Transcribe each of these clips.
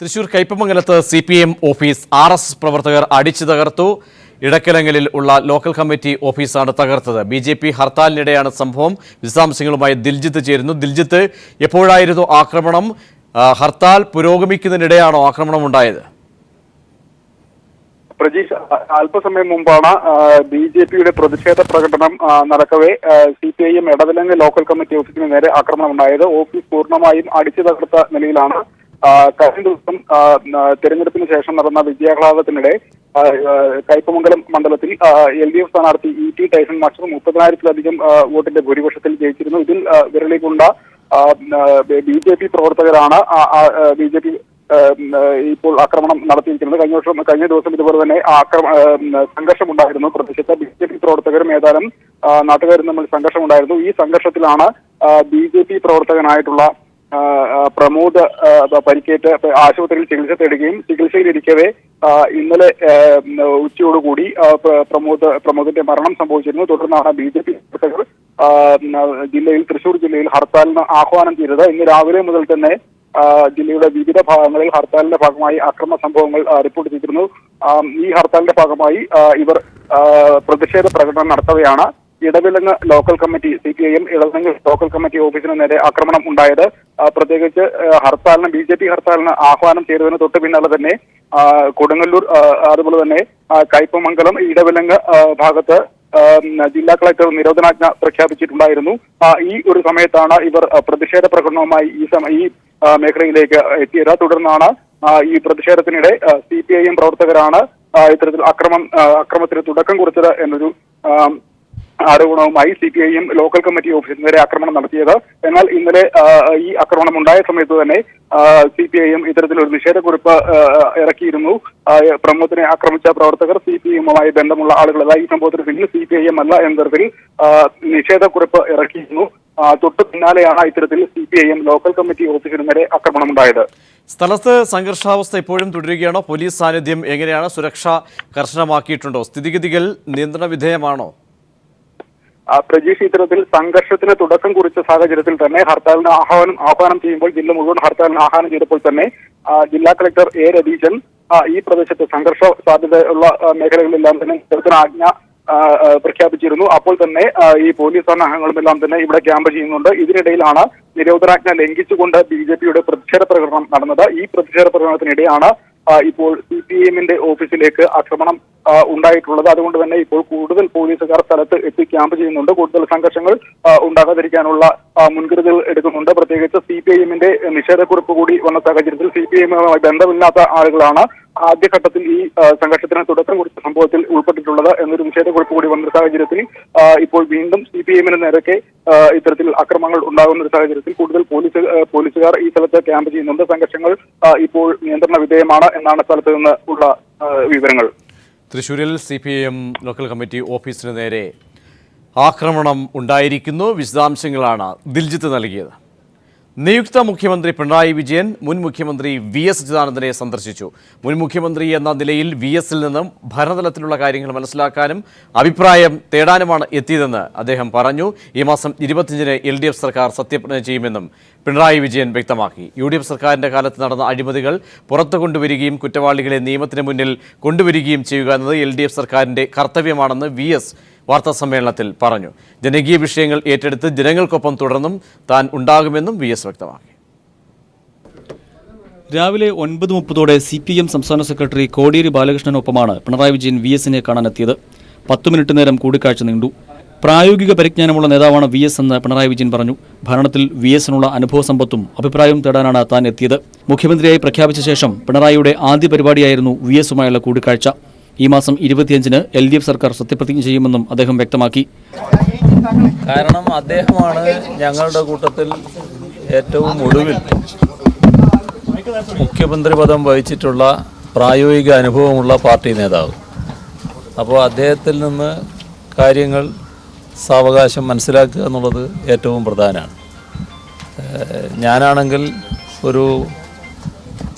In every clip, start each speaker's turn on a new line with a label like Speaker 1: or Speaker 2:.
Speaker 1: Thrissur കയ്പമംഗലത്ത് CPM office RSS പ്രവർത്തകർ അടിച്ചു തകർത്തു. ഇടക്കലങ്ങളിൽ ഉള്ള ലോക്കൽ കമ്മിറ്റി ഓഫീസാണ് തകർത്തത്. BJP ഹർത്താലിനിടെയാണ് സംഭവം. വിശദാംശങ്ങളുമായി ദിൽജിത്ത് ചേരുന്നു. ദിൽജിത്ത്, എപ്പോഴായിരുന്നു ആക്രമണം? ഹർത്താൽ പുരോഗമിക്കുന്നതിനിടെയാണോ ആക്രമണം ഉണ്ടായത്?
Speaker 2: പ്രജീഷ്, അല്പസമയം മുമ്പാണ് BJPയുടെ പ്രതിഷേധ പ്രകടനം നടക്കവേ CPIM എടവിലങ്ങ് ലോക്കൽ കമ്മിറ്റി ഓഫീസിന് നേരെ ആക്രമണം ഉണ്ടായത്. ഓഫീസ് പൂർണ്ണമായും അടിച്ചു തകർത്ത നിലയിലാണ്. കഴിഞ്ഞ ദിവസം തെരഞ്ഞെടുപ്പിന് ശേഷം നടന്ന വിജയാഹ്ലാദത്തിനിടെ കയ്പമംഗലം മണ്ഡലത്തിൽ LDF സ്ഥാനാർത്ഥി ET ടൈസൺ മാസ്റ്റർ 30,000-ലധികം വോട്ടിന്റെ ഭൂരിപക്ഷത്തിൽ ജയിച്ചിരുന്നു. ഇതിൽ വിരളി കൊണ്ട BJP പ്രവർത്തകരാണ് BJP ഇപ്പോൾ ആക്രമണം നടത്തിയിരിക്കുന്നത്. കഴിഞ്ഞ ദിവസം ഇതുപോലെ തന്നെ സംഘർഷമുണ്ടായിരുന്നു. പ്രദേശത്ത് BJP പ്രവർത്തകരും ഏതാനും നാട്ടുകാരും തമ്മിൽ സംഘർഷമുണ്ടായിരുന്നു. ഈ സംഘർഷത്തിലാണ് BJP പ്രവർത്തകനായിട്ടുള്ള പ്രമോദ് പരിക്കേറ്റ് ആശുപത്രിയിൽ ചികിത്സ തേടുകയും ചികിത്സയിലിരിക്കവേ ഇന്നലെ ഉച്ചയോടുകൂടി പ്രമോദിന്റെ മരണം സംഭവിച്ചിരുന്നു. തുടർന്നാണ് BJP പ്രവർത്തകർ തൃശൂർ ജില്ലയിൽ ഹർത്താലിന് ആഹ്വാനം ചെയ്തത്. ഇന്ന് രാവിലെ മുതൽ തന്നെ ജില്ലയുടെ വിവിധ ഭാഗങ്ങളിൽ ഹർത്താലിന്റെ ഭാഗമായി അക്രമ സംഭവങ്ങൾ റിപ്പോർട്ട് ചെയ്തിരുന്നു. ഈ ഹർത്താലിന്റെ ഭാഗമായി ഇവർ പ്രതിഷേധ പ്രകടനം നടത്തവെയാണ് Edavilangu local committee CPIM Edavilangu local committee ഓഫീസിന് നേരെ ആക്രമണം ഉണ്ടായത്. പ്രത്യേകിച്ച് BJP ഹർത്താലിന് ആഹ്വാനം ചെയ്തതിന് തൊട്ട് പിന്നാലെ തന്നെ കൊടുങ്ങല്ലൂർ, അതുപോലെ തന്നെ കയ്പമംഗലം, ഇടവിലങ്ങ് ഭാഗത്ത് ജില്ലാ കളക്ടർ നിരോധനാജ്ഞ പ്രഖ്യാപിച്ചിട്ടുണ്ടായിരുന്നു. ഈ ഒരു സമയത്താണ് ഇവർ പ്രതിഷേധ പ്രകടനവുമായി ഈ മേഖലയിലേക്ക് എത്തിയത്. തുടർന്നാണ് ഈ പ്രതിഷേധത്തിനിടെ CPIM പ്രവർത്തകരാണ് ഇത്തരത്തിൽ അക്രമത്തിന് തുടക്കം കുറിച്ചത് എന്നൊരു ആരോപണവുമായി CPIM ലോക്കൽ കമ്മിറ്റി ഓഫീസിന് നേരെ ആക്രമണം നടത്തിയത്. എന്നാൽ ഇന്നലെ ഈ ആക്രമണം ഉണ്ടായ സമയത്ത് തന്നെ CPIM ഇത്തരത്തിലൊരു നിഷേധക്കുറിപ്പ് ഇറക്കിയിരുന്നു. പ്രമോദിനെ ആക്രമിച്ച പ്രവർത്തകർ CPIM-മായി ബന്ധമുള്ള ആളുകളല്ല, ഈ സംഭവത്തിന് പിന്നിൽ CPIM അല്ല എന്ന തരത്തിൽ നിഷേധക്കുറിപ്പ് ഇറക്കിയിരുന്നു. തൊട്ടു പിന്നാലെയാണ് ഇത്തരത്തിൽ CPIM ലോക്കൽ കമ്മിറ്റി ഓഫീസിന് നേരെ ആക്രമണമുണ്ടായത്.
Speaker 1: സ്ഥലത്ത് സംഘർഷാവസ്ഥ ഇപ്പോഴും തുടരുകയാണോ? പോലീസ് സാന്നിധ്യം എങ്ങനെയാണ്? സുരക്ഷ കർശനമാക്കിയിട്ടുണ്ടോ? സ്ഥിതിഗതികൾ നിയന്ത്രണ വിധേയമാണോ?
Speaker 2: പ്രജീഷ്, ഇത്തരത്തിൽ സംഘർഷത്തിന് തുടക്കം കുറിച്ച സാഹചര്യത്തിൽ തന്നെ ഹർത്താലിന് ആഹ്വാനം ചെയ്യുമ്പോൾ ജില്ല മുഴുവൻ ഹർത്താലിന് ആഹ്വാനം ചെയ്തപ്പോൾ തന്നെ ജില്ലാ കളക്ടർ A. രതീശൻ ഈ പ്രദേശത്ത് സംഘർഷ സാധ്യതയുള്ള മേഖലകളിലെല്ലാം തന്നെ നിരോധനാജ്ഞ പ്രഖ്യാപിച്ചിരുന്നു. അപ്പോൾ തന്നെ ഈ പോലീസ് സന്നാഹങ്ങളുമെല്ലാം തന്നെ ഇവിടെ ക്യാമ്പ് ചെയ്യുന്നുണ്ട്. ഇതിനിടയിലാണ് നിരോധനാജ്ഞ ലംഘിച്ചുകൊണ്ട് BJPയുടെ പ്രതിഷേധ പ്രകടനം നടന്നത്. ഈ പ്രതിഷേധ പ്രകടനത്തിനിടെയാണ് ഇപ്പോൾ CPIM-ന്റെ ഓഫീസിലേക്ക് ആക്രമണം ഉണ്ടായിട്ടുള്ളത്. അതുകൊണ്ട് തന്നെ ഇപ്പോൾ കൂടുതൽ പോലീസുകാർ സ്ഥലത്ത് എത്തി ക്യാമ്പ് ചെയ്യുന്നുണ്ട്. കൂടുതൽ സംഘർഷങ്ങൾ ഉണ്ടാകാതിരിക്കാനുള്ള മുൻകരുതൽ എടുക്കുന്നുണ്ട്. പ്രത്യേകിച്ച് CPIM-ന്റെ നിഷേധക്കുറിപ്പ് കൂടി വന്ന സാഹചര്യത്തിൽ CPIM-മായി ബന്ധമില്ലാത്ത ആളുകളാണ് ആദ്യഘട്ടത്തിൽ ഈ സംഘർഷത്തിന് തുടക്കം കുറിച്ച സംഭവത്തിൽ ഉൾപ്പെട്ടിട്ടുള്ളത് എന്നൊരു നിഷേധക്കുറിപ്പ് കൂടി വന്ന സാഹചര്യത്തിൽ ഇപ്പോൾ വീണ്ടും CPIM-ന് നേരൊക്കെ ഇത്തരത്തിൽ അക്രമങ്ങൾ ഉണ്ടാകുന്ന ഒരു സാഹചര്യത്തിൽ കൂടുതൽ പോലീസുകാർ ഈ സ്ഥലത്ത് ക്യാമ്പ് ചെയ്യുന്നുണ്ട്. സംഘർഷങ്ങൾ ഇപ്പോൾ നിയന്ത്രണ വിധേയമാണ് എന്നാണ് സ്ഥലത്ത് നിന്ന് ഉള്ള വിവരങ്ങൾ.
Speaker 1: തൃശ്ശൂരിൽ CPIM ലോക്കൽ കമ്മിറ്റി ഓഫീസിന് നേരെ ആക്രമണം ഉണ്ടായിരിക്കുന്നു. വിശദാംശങ്ങളാണ് ദിൽജിത്ത് നൽകിയത്. നിയുക്ത മുഖ്യമന്ത്രി പിണറായി വിജയൻ മുൻ മുഖ്യമന്ത്രി VS അച്യുതാനന്ദനെ സന്ദർശിച്ചു. മുൻ മുഖ്യമന്ത്രി എന്ന നിലയിൽ VS-ൽ നിന്നും ഭരണതലത്തിലുള്ള കാര്യങ്ങൾ മനസ്സിലാക്കാനും അഭിപ്രായം തേടാനുമാണ് എത്തിയതെന്ന് അദ്ദേഹം പറഞ്ഞു. ഈ മാസം 25-ന് LDF സർക്കാർ സത്യപ്രതിജ്ഞ ചെയ്യുമെന്നും പിണറായി വിജയൻ വ്യക്തമാക്കി. UDF സർക്കാരിൻ്റെ കാലത്ത് നടന്ന അഴിമതികൾ പുറത്തു കൊണ്ടുവരികയും കുറ്റവാളികളെ നിയമത്തിന് മുന്നിൽ കൊണ്ടുവരികയും ചെയ്യുക എന്നത് LDF സർക്കാരിൻ്റെ കർത്തവ്യമാണെന്ന് VS വാർത്താസമ്മേളനത്തിൽ പറഞ്ഞു. ജനകീയ വിഷയങ്ങൾ ഏറ്റെടുത്ത് ജനങ്ങൾക്കൊപ്പം തുടർന്നും താൻ ഉണ്ടാകുമെന്നും VS വ്യക്തമാക്കി.
Speaker 3: രാവിലെ 9:30 CPM സംസ്ഥാന സെക്രട്ടറി കോടിയേരി ബാലകൃഷ്ണനൊപ്പമാണ് പിണറായി വിജയൻ VS-നെ കാണാനെത്തിയത്. 10 മിനിറ്റ് നേരം കൂടിക്കാഴ്ച നീണ്ടു. പ്രായോഗിക പരിജ്ഞാനമുള്ള നേതാവാണ് VS എന്ന് പിണറായി വിജയൻ പറഞ്ഞു. ഭരണത്തിൽ VS-നുള്ള അനുഭവ സമ്പത്തും അഭിപ്രായവും തേടാനാണ് താൻ എത്തിയത്. മുഖ്യമന്ത്രിയായി പ്രഖ്യാപിച്ച ശേഷം പിണറായിയുടെ ആദ്യ പരിപാടിയായിരുന്നു VS-ഉമായുള്ള കൂടിക്കാഴ്ച. ഈ മാസം 25-ന് LDF സർക്കാർ സത്യപ്രതിജ്ഞ ചെയ്യുമെന്നും അദ്ദേഹം വ്യക്തമാക്കി.
Speaker 4: കാരണം അദ്ദേഹമാണ് ഞങ്ങളുടെ കൂട്ടത്തിൽ ഏറ്റവും ഒടുവിൽ മുഖ്യമന്ത്രി പദം വഹിച്ചിട്ടുള്ള പ്രായോഗിക അനുഭവമുള്ള പാർട്ടി നേതാവ്. അപ്പോൾ അദ്ദേഹത്തിൽ നിന്ന് കാര്യങ്ങൾ സാവകാശം മനസ്സിലാക്കുക എന്നുള്ളത് ഏറ്റവും പ്രധാനമാണ്. ഞാനാണെങ്കിൽ ഒരു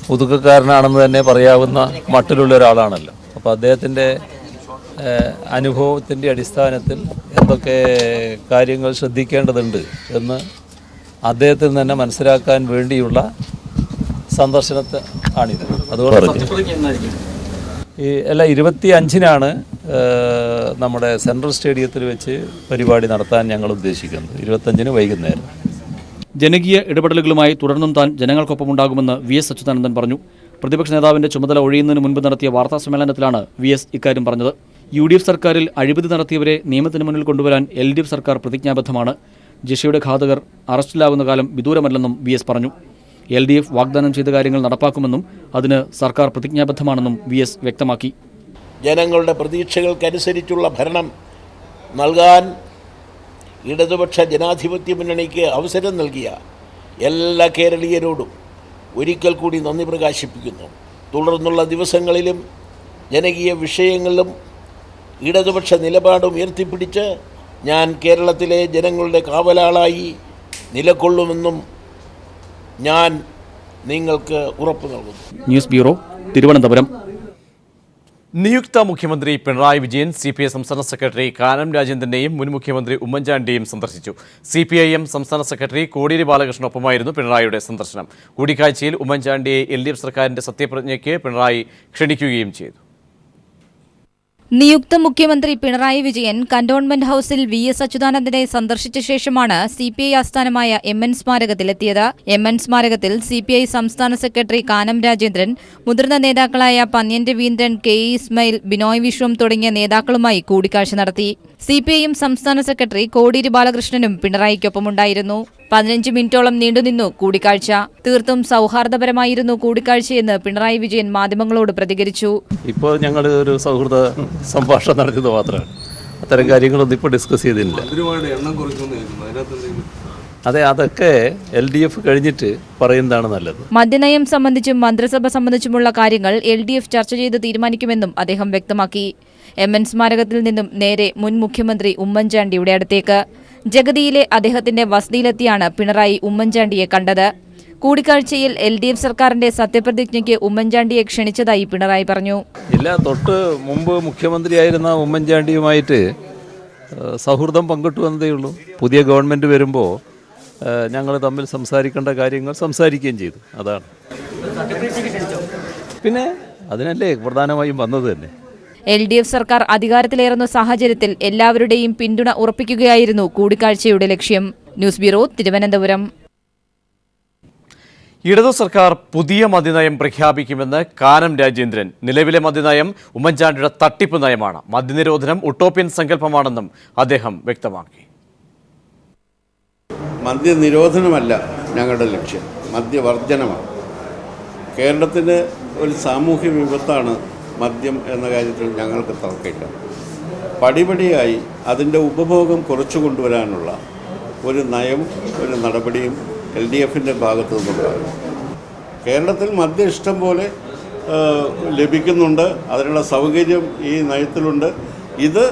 Speaker 4: പുതുക്കക്കാരനാണെന്ന് തന്നെ പറയാവുന്ന മട്ടിലുള്ള ഒരാളാണല്ലോ. അപ്പോൾ അദ്ദേഹത്തിൻ്റെ അനുഭവത്തിൻ്റെ അടിസ്ഥാനത്തിൽ എന്തൊക്കെ കാര്യങ്ങൾ ശ്രദ്ധിക്കേണ്ടതുണ്ട് എന്ന് അദ്ദേഹത്തിൽ തന്നെ മനസ്സിലാക്കാൻ വേണ്ടിയുള്ള സന്ദർശനത്തെ ആണിത്. അതുകൊണ്ട് ഈ അല്ല 25-നാണ് നമ്മുടെ സെൻട്രൽ സ്റ്റേഡിയത്തിൽ വെച്ച് പരിപാടി നടത്താൻ ഞങ്ങൾ ഉദ്ദേശിക്കുന്നത്. 25-ന് വൈകുന്നേരം.
Speaker 3: ജനകീയ ഇടപെടലുകളുമായി തുടർന്നും താൻ ജനങ്ങൾക്കൊപ്പമുണ്ടാകുമെന്ന് VS അച്യുതാനന്ദൻ പറഞ്ഞു. പ്രതിപക്ഷ നേതാവിന്റെ ചുമതല ഒഴിയുന്നതിന് മുൻപ് നടത്തിയ വാർത്താ സമ്മേളനത്തിലാണ് VS ഇക്കാര്യം പറഞ്ഞത്. UDF സർക്കാരിൽ അഴിമതി നടത്തിയവരെ നിയമത്തിന് മുന്നിൽ കൊണ്ടുവരാൻ LDF സർക്കാർ പ്രതിജ്ഞാബദ്ധമാണ്. ജിഷയുടെ ഘാതകർ അറസ്റ്റിലാകുന്ന കാലം വിദൂരമല്ലെന്നും VS പറഞ്ഞു. LDF വാഗ്ദാനം ചെയ്ത കാര്യങ്ങൾ നടപ്പാക്കുമെന്നും അതിന് സർക്കാർ പ്രതിജ്ഞാബദ്ധമാണെന്നും VS വ്യക്തമാക്കി.
Speaker 5: ജനങ്ങളുടെ പ്രതീക്ഷകൾക്കനുസരിച്ചുള്ള ഭരണം നൽകാൻ ഇടതുപക്ഷ ജനാധിപത്യ മുന്നണിക്ക് അവസരം നൽകിയ എല്ലാ കേരളീയരോടും ഒരിക്കൽ കൂടി നന്ദി പ്രകാശിപ്പിക്കുന്നു. തുടർന്നുള്ള ദിവസങ്ങളിലും ജനകീയ വിഷയങ്ങളിലും ഇടതുപക്ഷ നിലപാടും ഉയർത്തിപ്പിടിച്ച് ഞാൻ കേരളത്തിലെ ജനങ്ങളുടെ കാവലാളായി നിലകൊള്ളുമെന്നും ഞാൻ നിങ്ങൾക്ക് ഉറപ്പു നൽകുന്നു.
Speaker 3: News bureau, Thiruvananthapuram.
Speaker 1: നിയുക്ത മുഖ്യമന്ത്രി പിണറായി വിജയൻ CPI സംസ്ഥാന സെക്രട്ടറി കാനം രാജേന്ദ്രനെയും മുൻ മുഖ്യമന്ത്രി ഉമ്മൻചാണ്ടിയെയും സന്ദർശിച്ചു. CPIM സംസ്ഥാന സെക്രട്ടറി കോടിയേരി ബാലകൃഷ്ണനൊപ്പമായിരുന്നു പിണറായിയുടെ സന്ദർശനം. കൂടിക്കാഴ്ചയിൽ ഉമ്മൻചാണ്ടിയെ LDF സർക്കാരിന്റെ സത്യപ്രതിജ്ഞയ്ക്ക് പിണറായി ക്ഷണിക്കുകയും ചെയ്തു.
Speaker 6: നിയുക്ത മുഖ്യമന്ത്രി പിണറായി വിജയൻ കന്റോൺമെന്റ് ഹൌസിൽ VS അച്യുതാനന്ദനെ സന്ദർശിച്ച ശേഷമാണ് CPI ആസ്ഥാനമായ MN സ്മാരകത്തിലെത്തിയത്. MN സ്മാരകത്തിൽ CPI സംസ്ഥാന സെക്രട്ടറി കാനം രാജേന്ദ്രൻ, മുതിർന്ന നേതാക്കളായ പന്ന്യൻ രവീന്ദ്രൻ, KE ഇസ്മായിൽ, ബിനോയ് വിശ്വം തുടങ്ങിയ നേതാക്കളുമായി കൂടിക്കാഴ്ച നടത്തി. CPIM സംസ്ഥാന സെക്രട്ടറി കോടിയേരി ബാലകൃഷ്ണനും പിണറായിക്കൊപ്പമുണ്ടായിരുന്നു. 15 മിനിറ്റോളം നീണ്ടുനിന്നു കൂടിക്കാഴ്ച. തീർത്തും സൗഹാർദ്ദപരമായിരുന്നു കൂടിക്കാഴ്ചയെന്ന് പിണറായി വിജയൻ മാധ്യമങ്ങളോട് പ്രതികരിച്ചു.
Speaker 4: ഇപ്പോൾ ഞങ്ങൾ ഒരു സൗഹൃദ സംഭാഷണം നടത്തിയത് മാത്രമാണ്. അത്തരം കാര്യങ്ങളൊന്നും ഇപ്പോൾ ഡിസ്കസ് ചെയ്തിട്ടില്ല. അതെ, അതൊക്കെ LDF കഴിഞ്ഞിട്ട് പറയുന്നതാണ് നല്ലത്.
Speaker 6: മദ്യനയം സംബന്ധിച്ചും മന്ത്രിസഭ സംബന്ധിച്ചുമുള്ള കാര്യങ്ങൾ LDF ചർച്ച ചെയ്ത് തീരുമാനിക്കുമെന്നും അദ്ദേഹം വ്യക്തമാക്കി. MN സ്മാരകത്തിൽ നിന്നും നേരെ മുൻ മുഖ്യമന്ത്രി ഉമ്മൻചാണ്ടിയുടെ അടുത്തേക്ക് ജഗതിയിലെ അദ്ദേഹത്തിന്റെ വസതിയിലെത്തിയാണ് പിണറായി ഉമ്മൻചാണ്ടിയെ കണ്ടത്. കൂടിക്കാഴ്ചയിൽ LDF സർക്കാരിന്റെ സത്യപ്രതിജ്ഞയ്ക്ക് ഉമ്മൻചാണ്ടിയെ ക്ഷണിച്ചതായി പിണറായി പറഞ്ഞു.
Speaker 4: ഇല്ല, തൊട്ട് മുമ്പ് മുഖ്യമന്ത്രിയായിരുന്ന ഉമ്മൻചാണ്ടിയുമായിട്ട് സൗഹൃദം പങ്കിട്ടു എന്നതേ ഉള്ളൂ. പുതിയ ഗവൺമെൻറ് വരുമ്പോൾ ഞങ്ങൾ തമ്മിൽ സംസാരിക്കേണ്ട കാര്യങ്ങൾ സംസാരിക്കുകയും ചെയ്തു. അതാണ്. പിന്നെ അതിനല്ലേ പ്രധാനമായും വന്നത് തന്നെ.
Speaker 6: LDF സർക്കാർ അധികാരത്തിലേറുന്ന സാഹചര്യത്തിൽ എല്ലാവരുടെയും പിന്തുണ ഉറപ്പിക്കുകയായിരുന്നു കൂടിക്കാഴ്ചയുടെ ലക്ഷ്യം. News bureau, Thiruvananthapuram.
Speaker 1: ഇടതു സർക്കാർ പുതിയ മദ്യനയം പ്രഖ്യാപിക്കുമെന്ന് കാനം രാജേന്ദ്രൻ. നിലവിലെ മദ്യനയം ഉമ്മൻചാണ്ടിയുടെ തട്ടിപ്പ് നയമാണ്. മദ്യനിരോധനം ഉട്ടോപ്യൻ സങ്കല്പമാണെന്നും അദ്ദേഹം വ്യക്തമാക്കി.
Speaker 7: മദ്യനിരോധനമല്ല ഞങ്ങളുടെ ലക്ഷ്യം, മദ്യവർജനമാണ്. കേരളത്തിന് ഒരു സാമൂഹ്യ വിപത്താണ് മദ്യം എന്ന കാര്യത്തിൽ ഞങ്ങൾക്ക് തർക്കമില്ല. പടിപടിയായി അതിൻ്റെ ഉപഭോഗം കുറച്ചു കൊണ്ടുവരാനുള്ള ഒരു നയം, ഒരു നടപടിയും LDFിൻ്റെ ഭാഗത്തു നിന്നുണ്ടാകും. കേരളത്തിൽ മദ്യം ഇഷ്ടം പോലെ ലഭിക്കുന്നുണ്ട്. അതിനുള്ള സൗകര്യം ഈ നയത്തിലുണ്ട്. ഇത്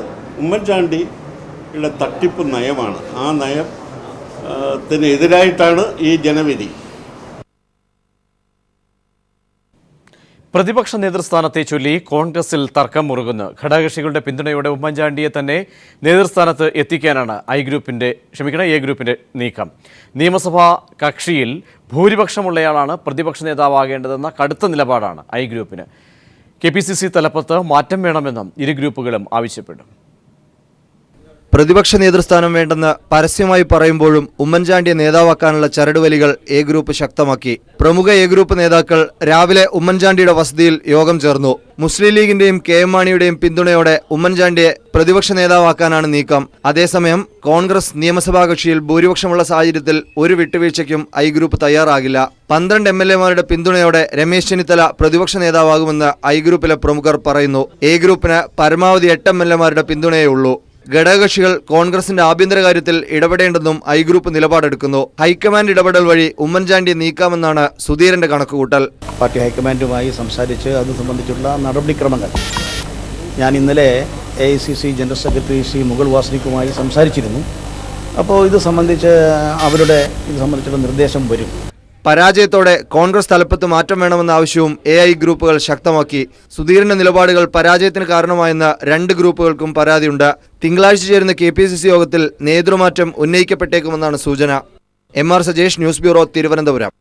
Speaker 7: ഉമ്മൻചാണ്ടിയുടെ തട്ടിപ്പ് നയമാണ്. ആ നയത്തിനെതിരായിട്ടാണ് ഈ ജനവിധി.
Speaker 1: പ്രതിപക്ഷ നേതൃസ്ഥാനത്തെ ചൊല്ലി കോൺഗ്രസിൽ തർക്കം മുറുകുന്നു. ഘടകകക്ഷികളുടെ പിന്തുണയോടെ ഉമ്മൻചാണ്ടിയെ തന്നെ നേതൃസ്ഥാനത്ത് എത്തിക്കാനാണ് എ ഗ്രൂപ്പിന്റെ നീക്കം. നിയമസഭാ കക്ഷിയിൽ ഭൂരിപക്ഷമുള്ളയാളാണ് പ്രതിപക്ഷ നേതാവാകേണ്ടതെന്ന കടുത്ത നിലപാടാണ് ഐ ഗ്രൂപ്പിന്. KPCC തലപ്പത്ത് മാറ്റം വേണമെന്നും ഇരു ഗ്രൂപ്പുകളും ആവശ്യപ്പെടും.
Speaker 8: പ്രതിപക്ഷ നേതൃസ്ഥാനം വേണ്ടെന്ന് പരസ്യമായി പറയുമ്പോഴും ഉമ്മൻചാണ്ടിയെ നേതാവാക്കാനുള്ള ചരടുവലികൾ എ ഗ്രൂപ്പ് ശക്തമാക്കി. പ്രമുഖ എ ഗ്രൂപ്പ് നേതാക്കൾ രാവിലെ ഉമ്മൻചാണ്ടിയുടെ വസതിയിൽ യോഗം ചേർന്നു. മുസ്ലിം ലീഗിന്റെയും KM മാണിയുടെയും പിന്തുണയോടെ ഉമ്മൻചാണ്ടിയെ പ്രതിപക്ഷ നേതാവാക്കാനാണ് നീക്കം. അതേസമയം കോൺഗ്രസ് നിയമസഭാ കക്ഷിയിൽ ഭൂരിപക്ഷമുള്ള സാഹചര്യത്തിൽ ഒരു വിട്ടുവീഴ്ചയ്ക്കും ഐ ഗ്രൂപ്പ് തയ്യാറാകില്ല. 12 MLA-മാരുടെ പിന്തുണയോടെ രമേശ് ചെന്നിത്തല പ്രതിപക്ഷ നേതാവാകുമെന്ന് ഐ ഗ്രൂപ്പിലെ പ്രമുഖർ പറയുന്നു. എ ഗ്രൂപ്പിന് പരമാവധി 8 MLA-മാരുടെ പിന്തുണയേ ഉള്ളൂ. ഘടകകക്ഷികൾ കോൺഗ്രസിന്റെ ആഭ്യന്തര കാര്യത്തിൽ ഇടപെടേണ്ടെന്നും ഐ ഗ്രൂപ്പ് നിലപാടെടുക്കുന്നു. ഹൈക്കമാൻഡ് ഇടപെടൽ വഴി ഉമ്മൻചാണ്ടിയെ നീക്കാമെന്നാണ് സുധീരന്റെ കണക്കുകൂട്ടൽ.
Speaker 9: പാർട്ടി ഹൈക്കമാൻഡുമായി സംസാരിച്ച് അത് സംബന്ധിച്ചുള്ള നടപടിക്രമങ്ങൾ ഞാൻ ഇന്നലെ AICC general secretary Shri Mukul വാസനിക്കുമായി സംസാരിച്ചിരുന്നു. അപ്പോൾ ഇത് സംബന്ധിച്ചുള്ള നിർദ്ദേശം വരും.
Speaker 8: പരാജയത്തോടെ കോൺഗ്രസ് തലപ്പത്ത് മാറ്റം വേണമെന്ന ആവശ്യവും AI ഗ്രൂപ്പുകൾ ശക്തമാക്കി. സുധീരന്റെ നിലപാടുകൾ പരാജയത്തിന് കാരണമായെന്ന് 2 ഗ്രൂപ്പുകൾക്കും പരാതിയുണ്ട്. തിങ്കളാഴ്ച ചേരുന്ന KPCC യോഗത്തിൽ നേതൃമാറ്റം ഉന്നയിക്കപ്പെട്ടേക്കുമെന്നാണ് സൂചന. MR Sajesh, news bureau, Thiruvananthapuram.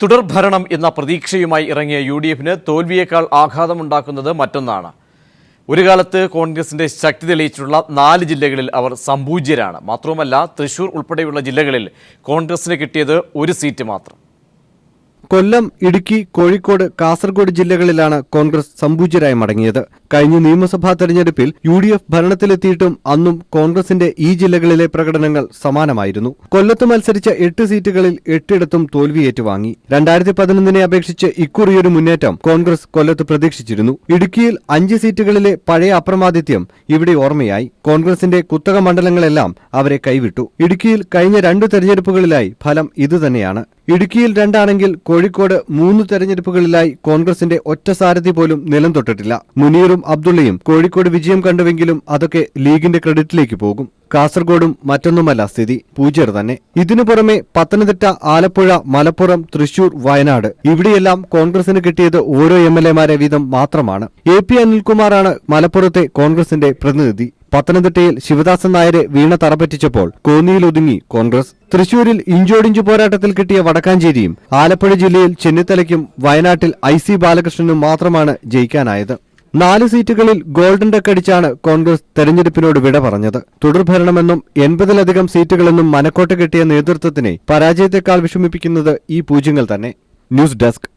Speaker 1: തുടർഭരണം എന്ന പ്രതീക്ഷയുമായി ഇറങ്ങിയ UDFന് തോൽവിയേക്കാൾ ആഘാതമുണ്ടാക്കുന്നത് മറ്റൊന്നാണ്. ഒരു കാലത്ത് കോൺഗ്രസിന്റെ ശക്തി തെളിയിച്ചിട്ടുള്ള 4 ജില്ലകളിൽ അവർ സംപൂജ്യരാണ്. മാത്രവുമല്ല, തൃശൂർ ഉൾപ്പെടെയുള്ള ജില്ലകളിൽ കോൺഗ്രസിന് കിട്ടിയത് 1 സീറ്റ് മാത്രം.
Speaker 10: കൊല്ലം, ഇടുക്കി, കോഴിക്കോട്, കാസർഗോഡ് ജില്ലകളിലാണ് കോൺഗ്രസ് സംപൂജ്യരായി മടങ്ങിയത്. കഴിഞ്ഞ നിയമസഭാ തെരഞ്ഞെടുപ്പിൽ UDF ഭരണത്തിലെത്തിയിട്ടും അന്നും കോൺഗ്രസിന്റെ ഈ ജില്ലകളിലെ പ്രകടനങ്ങൾ സമാനമായിരുന്നു. കൊല്ലത്ത് മത്സരിച്ച 8 സീറ്റുകളിൽ 8ഇടത്തും തോൽവി ഏറ്റുവാങ്ങി. 2011 അപേക്ഷിച്ച് ഇക്കുറിയൊരു മുന്നേറ്റം കോൺഗ്രസ് കൊല്ലത്ത് പ്രതീക്ഷിച്ചിരുന്നു. ഇടുക്കിയിൽ 5 സീറ്റുകളിലെ പഴയ അപ്രമാദിത്യം ഇവിടെ ഓർമ്മയായി. കോൺഗ്രസിന്റെ കുത്തക മണ്ഡലങ്ങളെല്ലാം അവരെ കൈവിട്ടു. ഇടുക്കിയിൽ കഴിഞ്ഞ 2 തെരഞ്ഞെടുപ്പുകളിലായി ഫലം ഇതുതന്നെയാണ്. ഇടുക്കിയിൽ 2 ആണെങ്കിൽ കോഴിക്കോട് 3 തെരഞ്ഞെടുപ്പുകളിലായി കോൺഗ്രസിന്റെ ഒറ്റ സാരഥി പോലും നിലം തൊട്ടിട്ടില്ല. മുനീറും അബ്ദുള്ളയും കോഴിക്കോട് വിജയം കണ്ടുവെങ്കിലും അതൊക്കെ ലീഗിന്റെ ക്രെഡിറ്റിലേക്ക് പോകും. കാസർഗോഡും മറ്റൊന്നുമല്ല സ്ഥിതി, പൂജ്യർ തന്നെ. ഇതിനു പുറമെ പത്തനംതിട്ട, ആലപ്പുഴ, മലപ്പുറം, തൃശൂർ, വയനാട് ഇവിടെയെല്ലാം കോൺഗ്രസിന് കിട്ടിയത് ഓരോ MLA-മാരെ വീതം മാത്രമാണ്. AP അനിൽകുമാറാണ് മലപ്പുറത്തെ കോൺഗ്രസിന്റെ പ്രതിനിധി. പത്തനംതിട്ടയിൽ ശിവദാസൻ നായരെ വീണ തറപറ്റിച്ചപ്പോൾ കോന്നിയിൽ ഒതുങ്ങി കോൺഗ്രസ്. തൃശൂരിൽ ഇഞ്ചോടിഞ്ചു പോരാട്ടത്തിൽ കിട്ടിയ വടക്കാഞ്ചേരിയും, ആലപ്പുഴ ജില്ലയിൽ ചെന്നിത്തലയ്ക്കും, വയനാട്ടിൽ IC ബാലകൃഷ്ണനും മാത്രമാണ് ജയിക്കാനായത്. 4 സീറ്റുകളിൽ ഗോൾഡൻ ഡക്ക് അടിച്ചാണ് കോൺഗ്രസ് തെരഞ്ഞെടുപ്പിനോട് വിട പറഞ്ഞത്. തുടർഭരണമെന്നും 80-ലധികം സീറ്റുകളെന്നും മനക്കോട്ട കിട്ടിയ നേതൃത്വത്തിനെ പരാജയത്തെക്കാൾ വിഷമിപ്പിക്കുന്നത് ഈ പൂജ്യങ്ങൾ തന്നെ. News desk.